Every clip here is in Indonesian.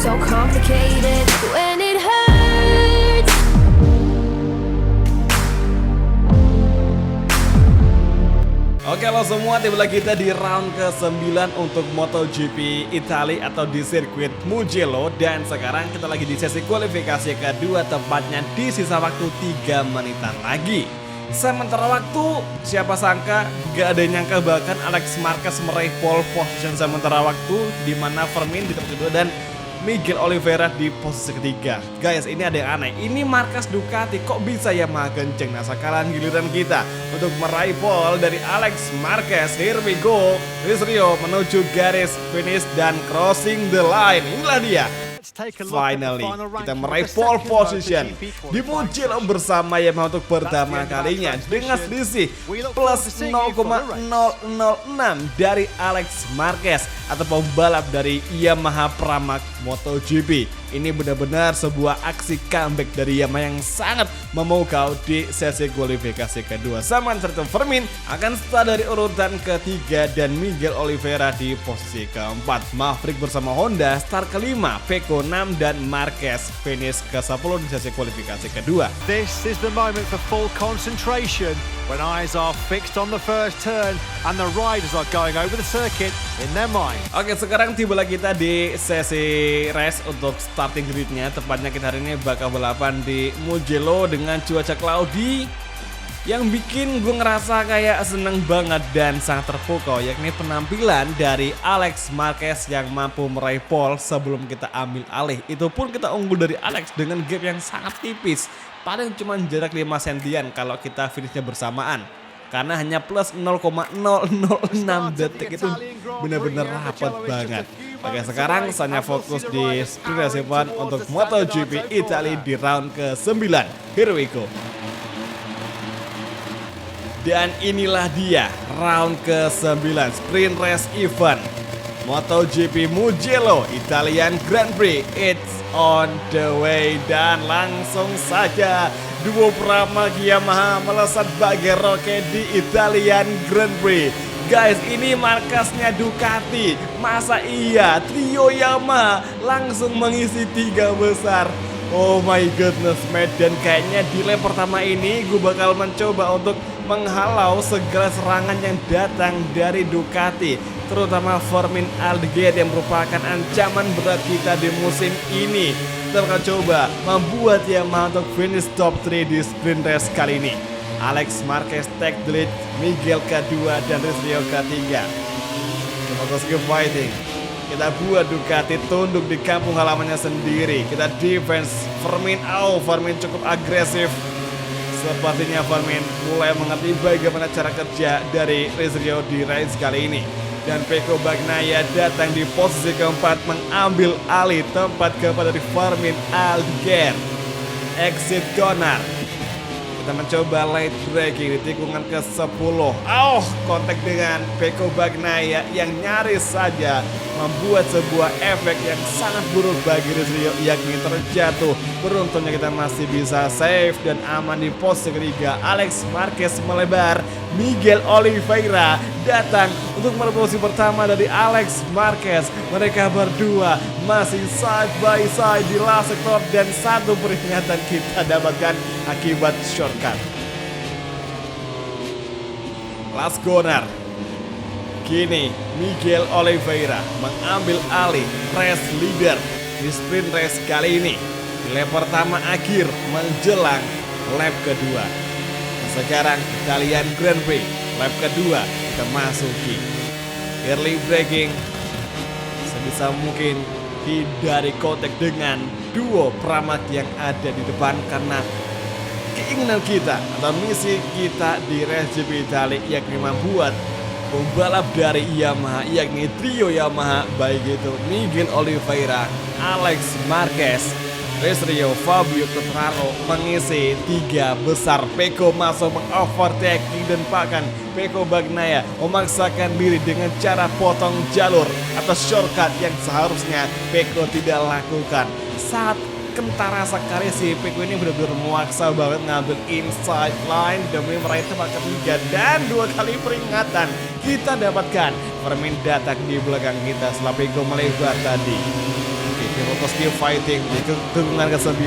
so complicated when it hurts. Oke lo semua, tiba lagi kita di round ke-9 untuk MotoGP Italia atau di sirkuit Mugello. Dan sekarang kita lagi di sesi kualifikasi kedua, tepatnya di sisa waktu 3 menitan lagi. Sementara waktu, siapa sangka gak ada yang nyangka bahkan Alex Marquez meraih pole position sementara waktu, dimana Firmin di tempat kedua dan Miguel Oliveira di posisi ketiga. Guys, ini ada yang aneh. Ini markas Ducati kok bisa Yamaha kenceng. Nah, sekarang giliran kita untuk meraih pole dari Alex Marquez. Here we go. Rizrio menuju garis finish dan crossing the line. Inilah dia. Finally, kita meraih pole position di Mugello bersama Yamaha untuk pertama kalinya dengan selisih plus 0,006 dari Alex Marquez atau pembalap dari Yamaha Pramac MotoGP. Ini benar-benar sebuah aksi comeback dari Yamaha yang sangat memukau di sesi kualifikasi kedua. Sementara Firmin akan start dari urutan ketiga dan Miguel Oliveira di posisi keempat. Maverick bersama Honda start kelima, Pecco 6 dan Marquez finish ke-10 di sesi kualifikasi kedua. This is the moment for full concentration when eyes are fixed on the first turn and the riders are going over the circuit in their mind. Oke, sekarang tibalah kita di sesi race untuk starting gridnya. Tepatnya kita hari ini bakal balapan di Mugello dengan cuaca cloudy yang bikin gue ngerasa kayak seneng banget dan sangat terpukau, yakni penampilan dari Alex Marquez yang mampu meraih pole sebelum kita ambil alih. Itu pun kita unggul dari Alex dengan gap yang sangat tipis, paling cuma jarak 5 sentian kalau kita finishnya bersamaan. Karena hanya plus 0,006 detik itu benar-benar rapat banget. Oke, sekarang saya fokus di sprint race event untuk MotoGP Italia di round ke-9. Here we go. Dan inilah dia round ke-9 sprint race event MotoGP Mugello Italian Grand Prix. It's on the way. Dan langsung saja duo Pramac Yamaha melesat bagai roket di Italian Grand Prix. Guys, ini markasnya Ducati. Masa iya trio Yamaha langsung mengisi 3 besar? Oh my goodness, man. Dan kayaknya di lap pertama ini gue bakal mencoba untuk menghalau segala serangan yang datang dari Ducati, terutama Firmin Aldeguer yang merupakan ancaman berat kita di musim ini. Kita akan coba membuat Yamaha untuk finish top 3 di sprint race kali ini. Alex Marquez take the lead, Miguel kedua dan Rizrio ketiga. Kita terus ke fighting. Kita buat Ducati tunduk di kampung halamannya sendiri. Kita defense Firmin cukup agresif. Sepertinya Firmin mulai mengerti bagaimana cara kerja dari Rizrio di race kali ini. Dan Pecco Bagnaia datang di posisi keempat mengambil alih tempat keempat dari Firmin Aldeguer. Exit corner. Kita mencoba late braking di tikungan ke-10. Kontak dengan Pecco Bagnaia yang nyaris saja membuat sebuah efek yang sangat buruk bagi Rizrio, yakni terjatuh. Beruntungnya kita masih bisa save dan aman di posisi ketiga. Alex Marquez melebar, Miguel Oliveira datang untuk merebut posisi pertama dari Alex Marquez. Mereka berdua masih side by side di last sector dan satu peringatan kita dapatkan akibat shortcut. Last corner. Kini Miguel Oliveira mengambil alih race leader di sprint race kali ini. Lap pertama akhir menjelang lap kedua. Sekarang Italian Grand Prix lap kedua kita masuki. Early braking, sebisa mungkin hindari kontak dengan duo Pramac yang ada di depan, karena keinginan kita atau misi kita di race GP Italia yakni membuat pembalap dari Yamaha, yakni trio Yamaha, baik itu Miguel Oliveira, Alex Marquez, Rizrio, Fabio Quartararo mengisi 3 besar. Pecco masuk mengovertake dan bahkan Pecco Bagnaia memaksakan diri dengan cara potong jalur atau shortcut yang seharusnya Pecco tidak lakukan. Saat kentara sekali si Pecco ini benar-benar memaksa banget ngambil inside line demi meraih tempat ketiga, dan 2 kali peringatan kita dapatkan. Firmin datang di belakang kita setelah Pecco melebar tadi. Oke, Fokus keep fighting di tikungan ke-9.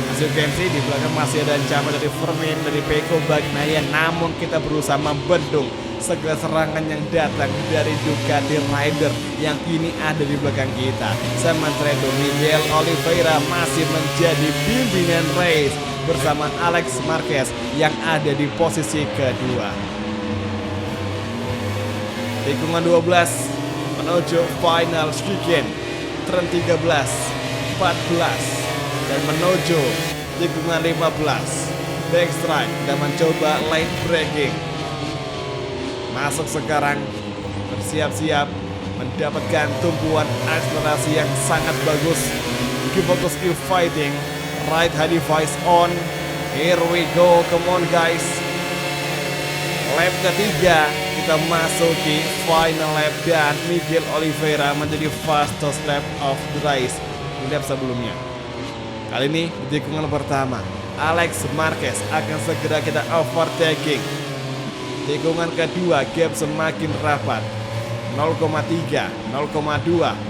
As you can see, di belakang masih ada ancaman dari Vermin, dari Peko Bagnaia. Namun kita berusaha membendung segala serangan yang datang dari Ducati Rider yang kini ada di belakang kita. Sementara itu Miguel Oliveira masih menjadi pimpinan race bersama Alex Marquez yang ada di posisi kedua. Tikungan 12 menuju final chicane, turn 13, 14 dan menuju tikungan 15 backstrike dan mencoba lane braking. Masuk sekarang, bersiap-siap mendapatkan tumpuan akselerasi yang sangat bagus. Keep focus, keep fighting. Right hand device on. Here we go, come on guys. Lap ketiga kita masuki final lap dan Miguel Oliveira menjadi fastest lap of the race di lap sebelumnya. Kali ini di tikungan pertama Alex Marquez akan segera kita overtaking. Tikungan kedua gap semakin rapat, 0,3, 0,2, 0,1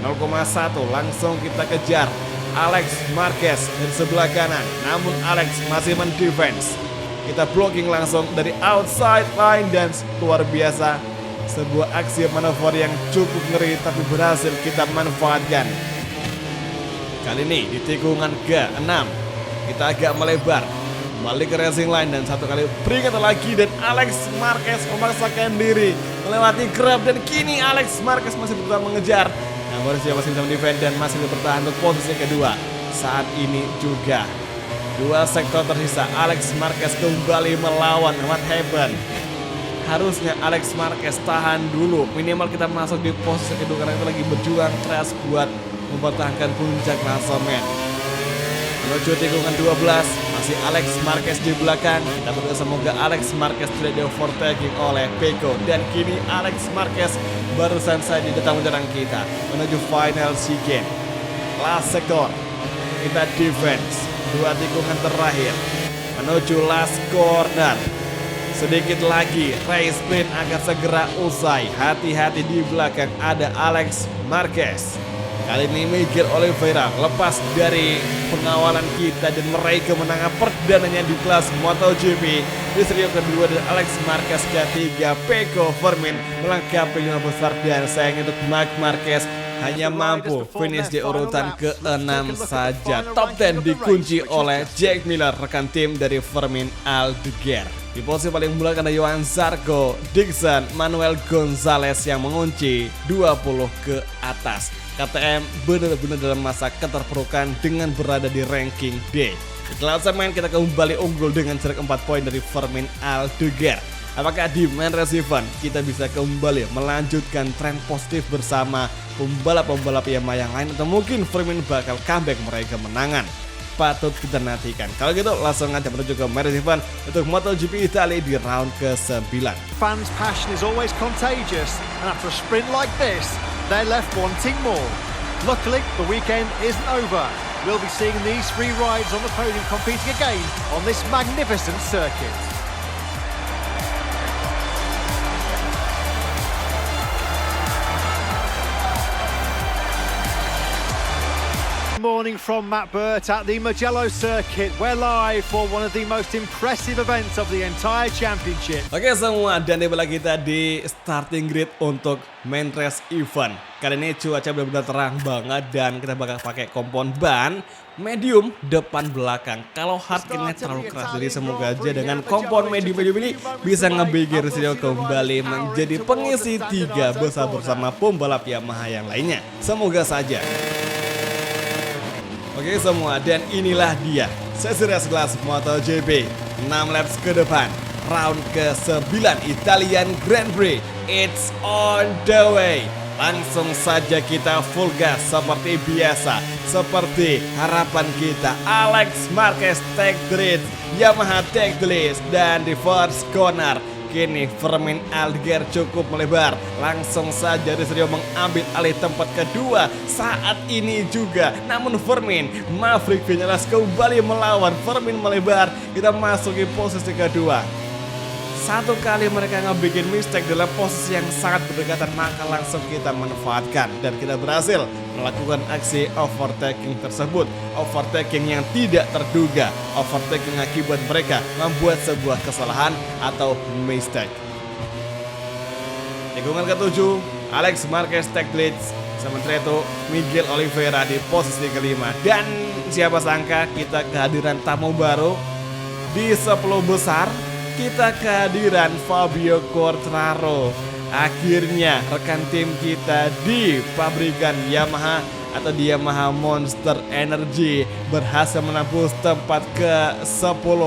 langsung kita kejar Alex Marquez dari sebelah kanan. Namun Alex masih mendefense. Kita blocking langsung dari outside line dan luar biasa, sebuah aksi manuver yang cukup ngeri tapi berhasil kita manfaatkan. Kali ini di tikungan ke-6 kita agak melebar, balik ke racing line dan satu kali peringatan lagi dan Alex Marquez memaksakan diri melewati grab dan kini Alex Marquez masih berusaha mengejar. Namun dia masih bisa mendefend dan masih bertahan untuk posisi kedua. Saat ini juga dua sektor tersisa, Alex Marquez kembali melawan. What happened? Harusnya Alex Marquez tahan dulu, minimal kita masuk di posisi kedua karena kita lagi berjuang keras buat mempertahankan puncak klasemen. Menuju tikungan 12 masih Alex Marquez di belakang. Kita berdoa semoga Alex Marquez tidak di overtaking oleh Peko. Dan kini Alex Marquez barusan saja datang menyerang kita menuju final chicane. Last sector kita defense. Dua tikungan terakhir menuju last corner. Sedikit lagi race sprint akan segera usai. Hati-hati di belakang ada Alex Marquez. Kali ini Miguel Oliveira lepas dari pengawalan kita dan meraih kemenangan perdananya di kelas MotoGP. Di serial kedua dan Alex Marquez ketiga, Peko Vermin melengkapi lima besar dan sayang untuk Marc Marquez hanya mampu finish di urutan ke-6 saja. Top 10 dikunci oleh Jack Miller, rekan tim dari Fermin Aldeguer. Di posisi paling belakang ada Johan Zarco, Dixon, Manuel Gonzalez yang mengunci 20 ke atas. KTM benar-benar dalam masa keterpurukan dengan berada di ranking D. Di klasemen kita kembali unggul dengan jarak 4 poin dari Fermin Aldeguer. Apakah di main race event kita bisa kembali melanjutkan tren positif bersama pembalap-pembalap Yamaha yang lain, atau mungkin Fermin bakal comeback meraih kemenangan? Patut kita nantikan. Kalau gitu langsung aja menuju ke main race event untuk MotoGP Italia di round ke-9. Fans' passion is always contagious, and after a sprint like this, they're left wanting more. Luckily, the weekend isn't over. We'll be seeing these three riders on the podium competing again on this magnificent circuit. Morning from Matt Burt at the Mugello circuit. We're live for one of the most impressive events of the entire championship. Oke semua, dan tiba kita di starting grid untuk main race event. Kali ini cuaca benar-benar terang banget dan kita bakal pakai kompon ban medium depan belakang. Kalau hard kayaknya terlalu keras, jadi semoga aja dengan kompon medium ini bisa ngebikin Rizio kembali menjadi pengisi 3 besar bersama pembalap Yamaha yang lainnya. Semoga saja. Oke semua, dan inilah dia sesi race kelas MotoGP 6 laps ke depan, round ke-9 Italian Grand Prix. It's on the way. Langsung saja kita full gas seperti biasa, seperti harapan kita. Alex Marquez take the lead, Yamaha take the lead, dan di first corner kini Fermin Aldeguer cukup melebar. Langsung saja Rizio mengambil alih tempat kedua saat ini juga. Namun Fermin, Maverick Vinales kembali melawan. Fermin melebar, kita masuk di posisi kedua. Satu kali mereka ngebikin mistake dalam posisi yang sangat berdekatan, maka langsung kita manfaatkan dan kita berhasil melakukan aksi overtaking tersebut. Overtaking yang tidak terduga, overtaking akibat mereka membuat sebuah kesalahan atau mistake. Tikungan ke-7, Alex Marquez take leads, sementara itu Miguel Oliveira di posisi kelima. Dan siapa sangka kita kehadiran tamu baru di 10 besar, kita kehadiran Fabio Quartararo. Akhirnya rekan tim kita di pabrikan Yamaha atau di Yamaha Monster Energy berhasil menembus tempat ke-10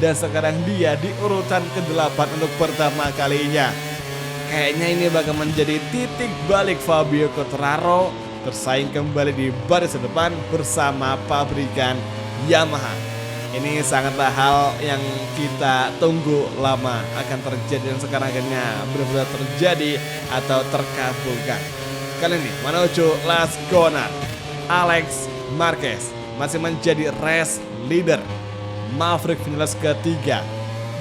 dan sekarang dia di urutan ke-8 untuk pertama kalinya. Kayaknya ini bakal menjadi titik balik Fabio Quartararo bersaing kembali di barisan depan bersama pabrikan Yamaha. Ini sangatlah hal yang kita tunggu lama akan terjadi dan sekarang akhirnya benar-benar terjadi atau terkabulkan. Kali ini menuju last corner, Alex Marquez masih menjadi race leader, Maverick Vinales ketiga.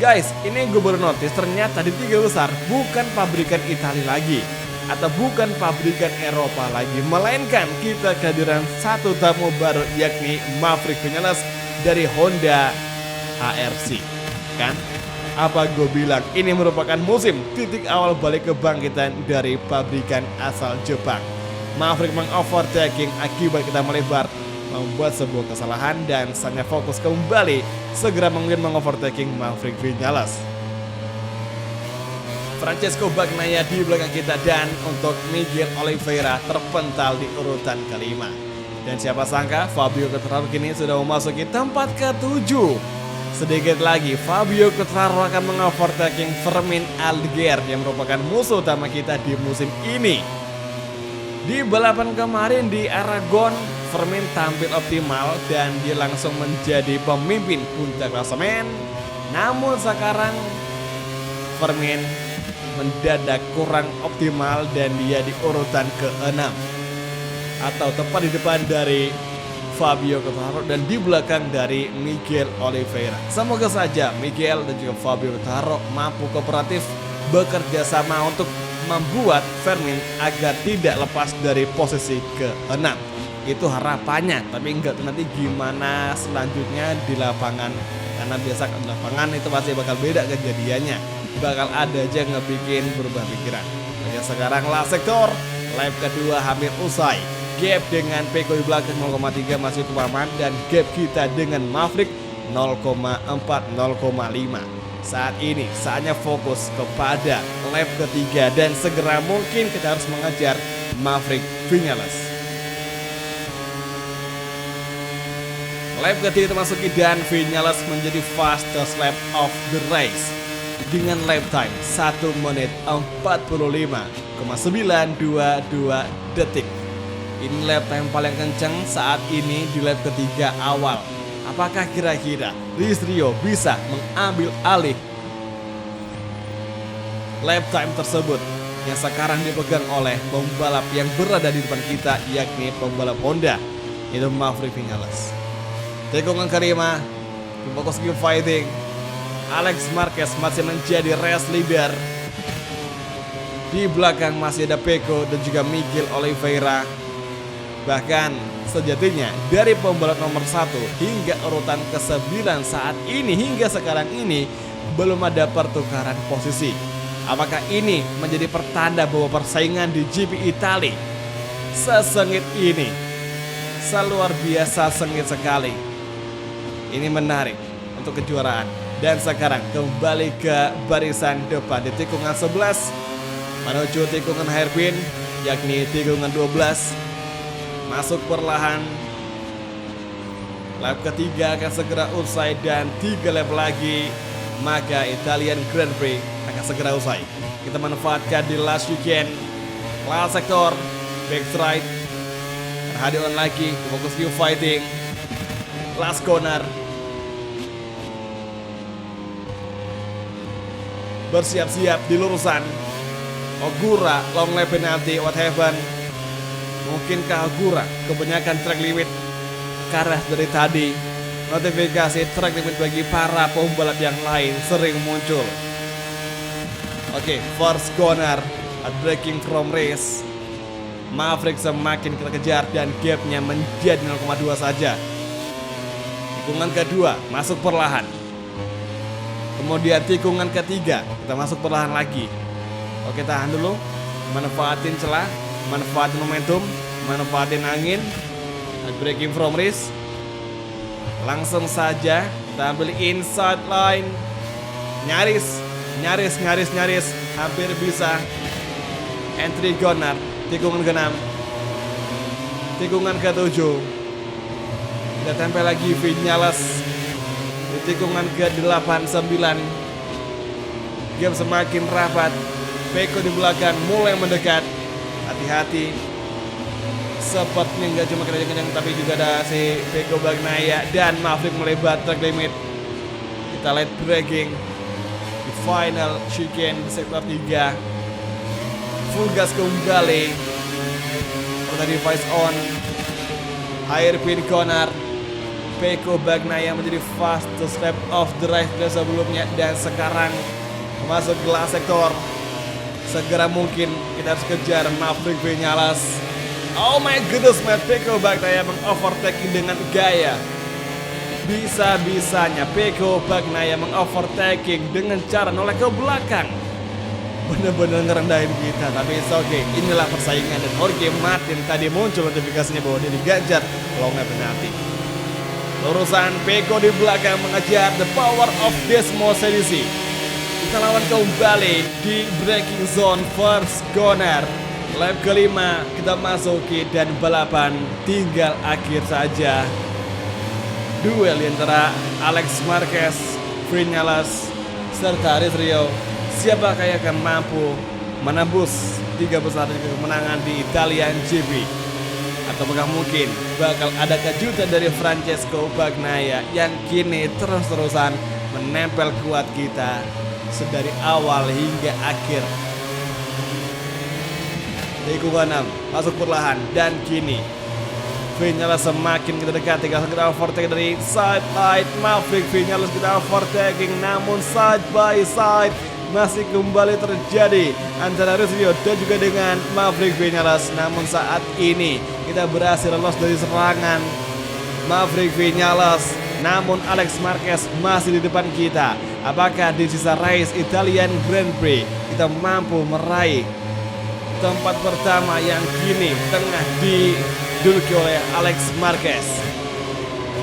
Guys, ini gue baru notice ternyata di 3 besar bukan pabrikan Italia lagi atau bukan pabrikan Eropa lagi, melainkan kita kehadiran satu tamu baru yakni Maverick Vinales dari Honda HRC. Kan? Apa gue bilang, ini merupakan musim titik awal balik kebangkitan dari pabrikan asal Jepang. Maverick mengovertaking akibat kita melebar, membuat sebuah kesalahan dan saatnya fokus kembali segera mengovertaking Maverick Vinales. Francesco Bagnaia di belakang kita dan untuk Miguel Oliveira terpental di urutan kelima. Dan siapa sangka Fabio Quartararo kini sudah memasuki tempat ke-7. Sedikit lagi Fabio Quartararo akan mengovertaking Fermin Aldeguer yang merupakan musuh utama kita di musim ini. Di balapan kemarin di Aragon, Fermin tampil optimal dan dia langsung menjadi pemimpin puncak klasemen. Namun sekarang Fermin mendadak kurang optimal dan dia di urutan ke-6 atau tepat di depan dari Fabio Quartararo dan di belakang dari Miguel Oliveira. Semoga saja Miguel dan juga Fabio Quartararo mampu kooperatif bekerja sama untuk membuat Fermin agar tidak lepas dari posisi ke-6. Itu harapannya, tapi enggak nanti gimana selanjutnya di lapangan, karena biasa di lapangan itu pasti bakal beda kejadiannya, bakal ada aja ngebikin berubah pikiran. Nah, sekarang last sektor, lap kedua hampir usai. Gap dengan Peko di belakang 0,3 masih cukup aman dan gap kita dengan Maverick 0,4 0,5. Saat ini saatnya fokus kepada lap ketiga dan segera mungkin kita harus mengejar Maverick Vinales. Lap ketiga termasuki dan Vinales menjadi fastest lap of the race dengan lap time 1 menit 45,922 detik. Ini lap time paling kencang saat ini di lap ketiga awal. Apakah kira-kira Luis Rio bisa mengambil alih lap time tersebut yang sekarang dipegang oleh pembalap yang berada di depan kita, yakni pembalap Honda, itu Maverick Vinales. Tikungan kelima, fokus game fighting. Alex Marquez masih menjadi race leader. Di belakang masih ada Peko dan juga Miguel Oliveira. Bahkan sejatinya dari pembalap nomor 1 hingga urutan ke-9 saat ini hingga sekarang ini belum ada pertukaran posisi. Apakah ini menjadi pertanda bahwa persaingan di GP Italia sesengit ini? Seluar biasa sengit sekali. Ini menarik untuk kejuaraan. Dan sekarang kembali ke barisan depan di tikungan 11 menuju tikungan hairpin, yakni tikungan 12. Masuk perlahan. Lap ketiga akan segera usai dan 3 lap lagi maka Italian Grand Prix akan segera usai. Kita manfaatkan di last weekend, last sektor, back straight, terhadiran lagi, fokus view fighting, last corner. Bersiap-siap di lurusan. Ogura long lap penalty, what happened? Mungkinkah Ogura kebanyakan track limit karena dari tadi notifikasi track limit bagi para pembalap yang lain sering muncul. Oke, first corner, breaking from race. Maverick semakin kita kejar dan gapnya menjadi 0,2 saja. Tikungan kedua masuk perlahan. Kemudian tikungan ketiga kita masuk perlahan lagi. Oke, tahan dulu. Manfaatin celah, manfaatin momentum, manfaatin angin. Breaking from race. Langsung saja kita ambil inside line. Nyaris, hampir bisa. Entry corner, tikungan ke-6, tikungan ke-7. Kita tempel lagi Vinales di tikungan ke-8, 9. Game semakin rapat. Pecco di belakang mulai mendekat. Hati-hati. Sepertinya nggak cuma kencang-kencang, tapi juga ada si Pecco Bagnaia dan Maverick melebar track limit. Kita light braking di final chicane di sektor 3. Full gas kembali. Roda device on. Hairpin corner. Pecco Bagnaia menjadi fastest lap of the race dari sebelumnya, dan sekarang masuk kelas sektor. Segera mungkin kita harus kejar Maverick Vinales. Oh my goodness, Pecco Bagnaia mengovertaking dengan gaya. Bisa-bisanya Pecco Bagnaia mengovertaking dengan cara noleh ke belakang. Bener-bener ngerendahin kita, tapi it's okay. Inilah persaingan, dan Jorge Martin tadi muncul notifikasinya bahwa dia diganjar long lap penalti. Lurusan Pecco di belakang mengejar the power of Desmo Sedisi. Kita lawan kembali di braking zone first corner. Lap kelima kita masuki dan balapan tinggal akhir saja. Duel antara Alex Marquez, Vinales, serta Rizrio. Siapakah yang akan mampu menembus 3 besar kemenangan di Italian GP? Ataukah mungkin bakal ada kejutan dari Francesco Bagnaia yang kini terus-terusan menempel kuat kita sedari awal hingga akhir. Tikungan 6 masuk perlahan, dan kini Vinales semakin kita dekati. Kita overtake dari side line Maverick. Vinales kita overtaking, namun side by side masih kembali terjadi antara Rizrio dan juga dengan Maverick Vinales. Namun saat ini kita berhasil lolos dari serangan Maverick Vinales, namun Alex Marquez masih di depan kita. Apakah di sisa race Italian Grand Prix kita mampu meraih tempat pertama yang kini tengah diduduki oleh Alex Marquez?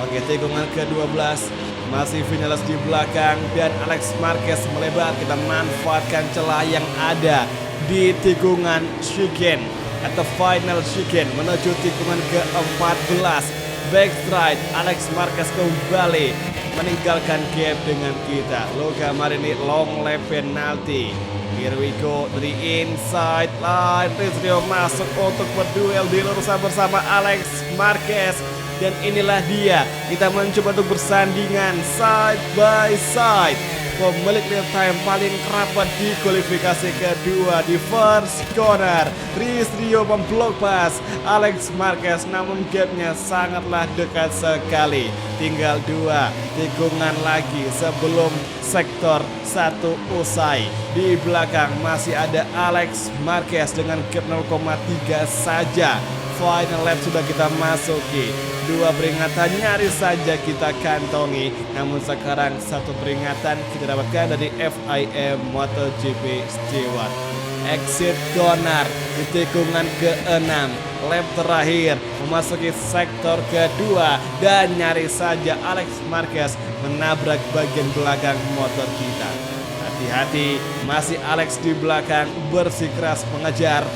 Oke, tikungan ke-12 masih Vinales di belakang dan Alex Marquez melebar. Kita manfaatkan celah yang ada di tikungan chicane atau final chicane menuju tikungan ke-14. Backstride Alex Marquez kembali meninggalkan gap dengan kita. Luca Marini long lap penalty. Here we go dari inside line. Rizrio masuk untuk berduel di lurusan bersama Alex Marquez. Dan inilah dia, kita mencoba untuk bersandingan side by side. Pemilik real time paling rapat di kualifikasi kedua di first corner. Rizrio memblok pas Alex Marquez, namun gapnya sangatlah dekat sekali. Tinggal 2 tikungan lagi sebelum sektor 1 usai. Di belakang masih ada Alex Marquez dengan gap 0,3 saja. Final lap sudah kita masuki. 2 peringatan nyaris saja kita kantongi. Namun sekarang 1 peringatan kita dapatkan dari FIM MotoGP Stewart. Exit corner di tikungan ke-6. Lap terakhir memasuki sektor kedua, dan nyaris saja Alex Marquez menabrak bagian belakang motor kita. Hati-hati, masih Alex di belakang bersikeras mengejar.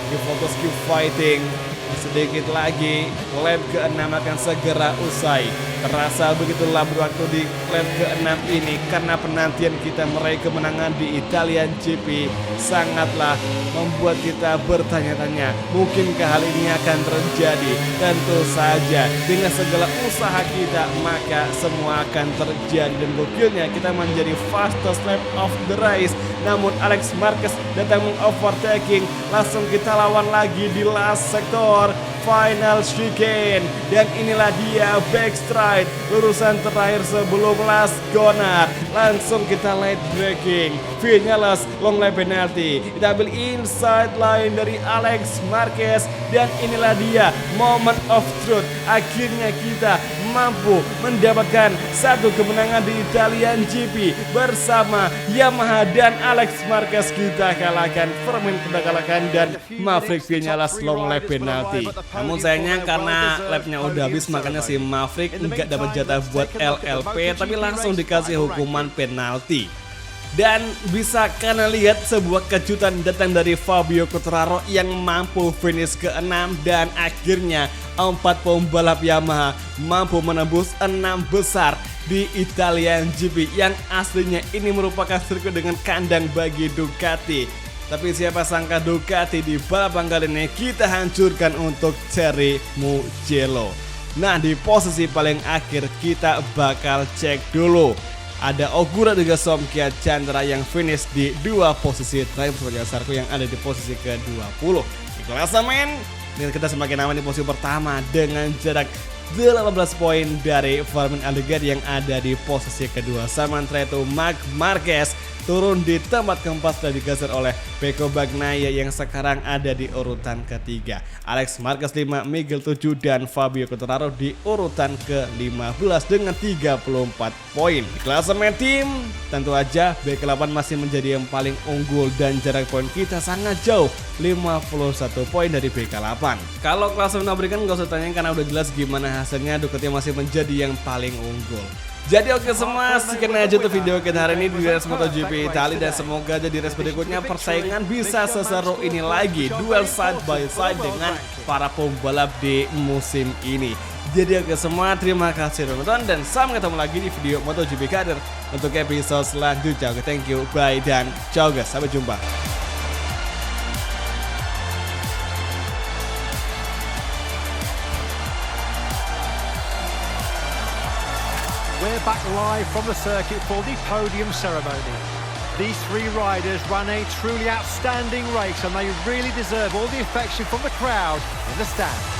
Keep focus, keep fighting. Sedikit lagi lap ke-6 akan segera usai. Terasa begitu lama waktu di lap ke-6 ini karena penantian kita meraih kemenangan di Italian GP sangatlah membuat kita bertanya-tanya, mungkinkah hal ini akan terjadi? Tentu saja dengan segala usaha kita maka semua akan terjadi, dan gokilnya kita menjadi fastest lap of the race. Namun Alex Marquez datang mengovertaking, langsung kita lawan lagi di last sektor. final chicane. Dan inilah dia backstride, lurusan terakhir sebelum last corner. Langsung kita light braking, Vinales long lap penalty, kita ambil inside line dari Alex Marquez. Dan inilah dia moment of truth, akhirnya kita mampu mendapatkan satu kemenangan di Italian GP bersama Yamaha dan Alex Marquez. Kita kalahkan, Vermin kita kalahkan, dan Maverick Vinales long lap penalty. Namun sayangnya karena lapnya udah habis, makanya si Maverick nggak dapat jatah buat LLP, tapi langsung dikasih hukuman penalti. Dan bisa kalian lihat sebuah kejutan datang dari Fabio Quartararo yang mampu finish ke-6, dan akhirnya 4 pembalap Yamaha mampu menembus 6 besar di Italian GP yang aslinya ini merupakan sirkuit dengan kandang bagi Ducati. Tapi siapa sangka Ducati di balapan kali ini kita hancurkan untuk Thierry Mugello. Nah, di posisi paling akhir kita bakal cek dulu. Ada Ogura juga Somkia Chandra yang finish di 2 posisi terakhir sebagai Sarko yang ada di posisi ke-20. Di klasemen kita semakin aman di posisi pertama dengan jarak 18 poin dari Fermin Aldegar yang ada di posisi kedua. Sementara itu Marc Marquez turun di tempat keempat dan digeser oleh Pecco Bagnaia yang sekarang ada di urutan ketiga. Alex Marquez 5, Miguel 7, dan Fabio Quartararo di urutan ke-15 dengan 34 poin. Di klasemen tim, tentu aja BK8 masih menjadi yang paling unggul dan jarak poin kita sangat jauh, 51 poin dari BK8. Kalau klasemen Abrikan gak usah tanya karena udah jelas gimana hasilnya, Ducati masih menjadi yang paling unggul. Jadi oke semua, sekian aja tuh video kita hari ini di race MotoGP Italia, dan semoga aja di race berikutnya persaingan bisa seseru ini lagi, duel side by side dengan para pembalap di musim ini. Jadi oke semua, terima kasih sudah nonton dan sampai ketemu lagi di video MotoGP Kader untuk episode selanjutnya. Oke, thank you, bye dan ciao guys, sampai jumpa. We're back live from the circuit for the podium ceremony. These 3 riders ran a truly outstanding race and they really deserve all the affection from the crowd in the stand.